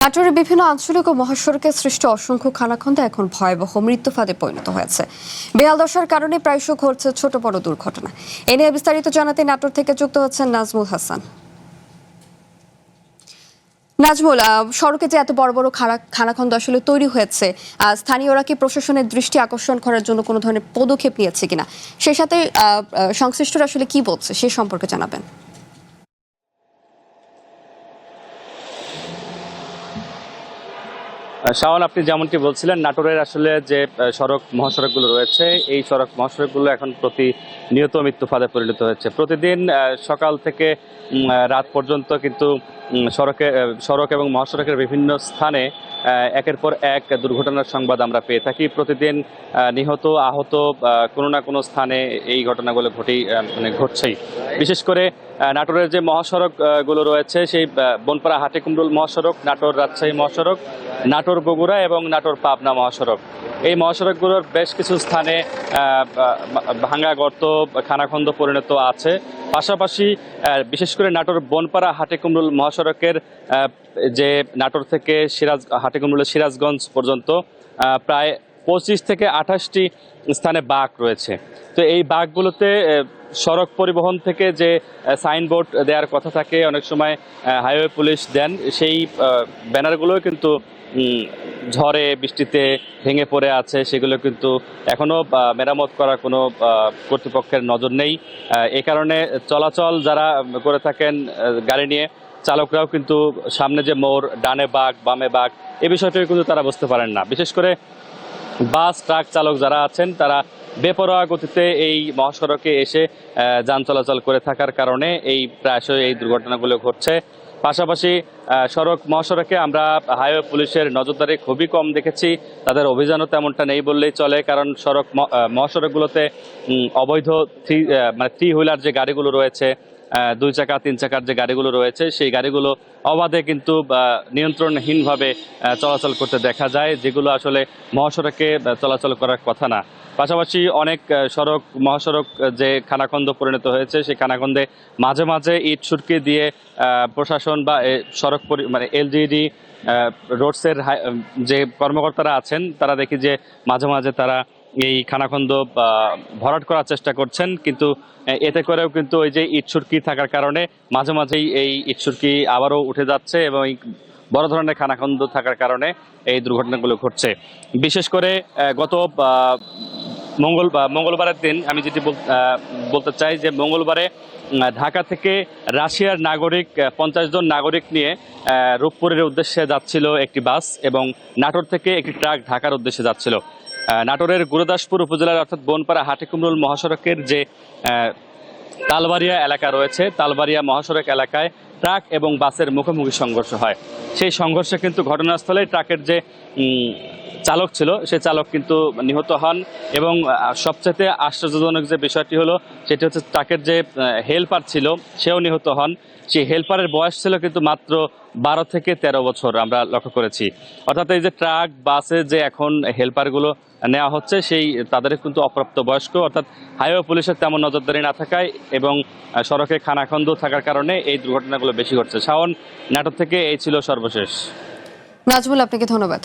নাটোরের বিভিন্ন আঞ্চলিক ও মহাসড়কে সৃষ্ট অসংখ্য খানাখন্দে এখন ভয়াবহ মৃত্যু ফাঁদে পরিণত হয়েছে। বেহাল দশার কারণে প্রায়শই ঘটছে ছোট বড় দুর্ঘটনা। এ নিয়ে বিস্তারিত জানাতে নাটোর থেকে যুক্ত হচ্ছেন নাজমুল হাসান। নাজমুল, সড়কে যে এত বড় বড় খানাখন্দ আসলে তৈরি হয়েছে, স্থানীয়রা কি প্রশাসনের দৃষ্টি আকর্ষণ করার জন্য কোনো ধরনের পদক্ষেপ নিয়েছে কিনা, সেই সাথে সংশ্লিষ্টরা আসলে কি বলছে সে সম্পর্কে জানাবেন। শাওন, আপনি যেমনটি বলছিলেন, নাটোরের আসলে যে মহাসড়কগুলো রয়েছে, এই মহাসড়কগুলো এখন প্রতিনিয়ত মৃত্যু ফাঁদে পরিণত হয়েছে। প্রতিদিন সকাল থেকে রাত পর্যন্ত কিন্তু সড়ক এবং মহাসড়কের বিভিন্ন স্থানে একের পর এক দুর্ঘটনার সংবাদ আমরা পেয়ে থাকি। প্রতিদিন নিহত আহত কোনো না কোনো স্থানে এই ঘটনাগুলো ঘটছেই। বিশেষ করে নাটোরের যে মহাসড়কগুলো রয়েছে, সেই বনপাড়া হাটিকুমরুল মহাসড়ক, নাটোর রাজশাহী মহাসড়ক, নাটোর বগুড়া এবং নাটোর পাবনা মহাসড়ক, এই মহাসড়কগুলোর বেশ কিছু স্থানে ভাঙা গর্ত, খানাখন্দ পরিণত আছে। পাশাপাশি বিশেষ করে নাটোর বনপাড়া হাটিকুমরুল মহাসড়কের যে নাটোর থেকে হাটিকুমরুলের সিরাজগঞ্জ পর্যন্ত প্রায় 25 থেকে 28টি স্থানে বাঁক রয়েছে। তো এই বাঁকগুলোতে সড়ক পরিবহন থেকে যে সাইনবোর্ড দেওয়ার কথা থাকে, অনেক সময় হাইওয়ে পুলিশ দেন, সেই ব্যানারগুলো কিন্তু ঝড়ে বৃষ্টিতে ভেঙে পড়ে আছে। সেগুলো কিন্তু এখনও মেরামত করার কোনো কর্তৃপক্ষের নজর নেই। এই কারণে চলাচল যারা করে থাকেন গাড়ি নিয়ে, চালকরাও কিন্তু সামনে যে মোড়, ডানে বাঁক বামে বাঁক, এই বিষয়টাও কিন্তু তারা বুঝতে পারেন না। বিশেষ করে বাস ট্রাক চালক যারা আছেন, তারা বেপরোয়া গতিতে এই মহাসড়কে এসে যান চলাচল করে থাকার কারণে প্রায়শই এই দুর্ঘটনাগুলো ঘটছে। পাশাপাশি মহাসড়কে আমরা হাইওয়ে পুলিশের নজরদারি খুবই কম দেখেছি। তাদের অভিযানও তেমনটা নেই বললেই চলে, কারণ মহাসড়কগুলোতে অবৈধ থ্রি হুইলার যে গাড়িগুলো রয়েছে, 2 চাকা 3 চাকার যে গাড়িগুলো রয়েছে, সেই গাড়িগুলো অবাধে কিন্তু নিয়ন্ত্রণহীনভাবে চলাচল করতে দেখা যায়, যেগুলো আসলে মহাসড়কে চলাচল করার কথা না। পাশাপাশি অনেক মহাসড়ক যে খানাখন্দ পরিণত হয়েছে, সেই খানাখন্দে মাঝে মাঝে ইট সুরকি দিয়ে প্রশাসন বা এলজিডি রোডসের যে কর্মকর্তারা আছেন, তারা দেখি যে মাঝে মাঝে তারা এই খানাখন্দ ভরাট করার চেষ্টা করছেন, কিন্তু এতে করেও কিন্তু ওই যে ইট সুরকি থাকার কারণে মাঝে মাঝেই এই ইট সুরকি আবারও উঠে যাচ্ছে এবং এই বড় ধরনের খানাখন্দ থাকার কারণে এই দুর্ঘটনাগুলো ঘটছে। বিশেষ করে গত মঙ্গলবারের দিন আমি যেটি বলতে চাই, যে মঙ্গলবারে ঢাকা থেকে রাশিয়ার নাগরিক 50 জন নাগরিক নিয়ে রূপপুরের উদ্দেশ্যে যাচ্ছিল একটি বাস, এবং নাটোর থেকে একটি ট্রাক ঢাকার উদ্দেশ্যে যাচ্ছিল। নাটোরের গুরুদাসপুর উপজেলার অর্থাৎ বনপাড়া হাটিকুমরুল মহাসড়কের যে তালবাড়িয়া এলাকা রয়েছে, তালবাড়িয়া মহাসড়ক এলাকায় ট্রাক এবং বাসের মুখোমুখি সংঘর্ষ হয়। সেই সংঘর্ষে কিন্তু ঘটনাস্থলে ট্রাকের যে চালক ছিল, সে চালক কিন্তু নিহত হন, এবং সবচেয়ে আশ্চর্যজনক যে বিষয়টি হলো, সেটি হচ্ছে ট্রাকের যে হেল্পার ছিল, সেও নিহত হন। সেই হেল্পারের বয়স ছিল কিন্তু মাত্র 12 থেকে 13 বছর, আমরা লক্ষ্য করেছি। অর্থাৎ এই যে ট্রাক বাসে যে এখন হেল্পারগুলো নেওয়া হচ্ছে, তাদের কিন্তু অপ্রাপ্ত বয়স্ক, অর্থাৎ হাইওয়ে পুলিশের তেমন নজরদারি না থাকায় এবং সড়কে খানাখন্দ থাকার কারণে এই দুর্ঘটনাগুলো বেশি ঘটছে। শাওন, নাটোর থেকে এই ছিল সর্বশেষ। নাজমুল, আপনাকে ধন্যবাদ।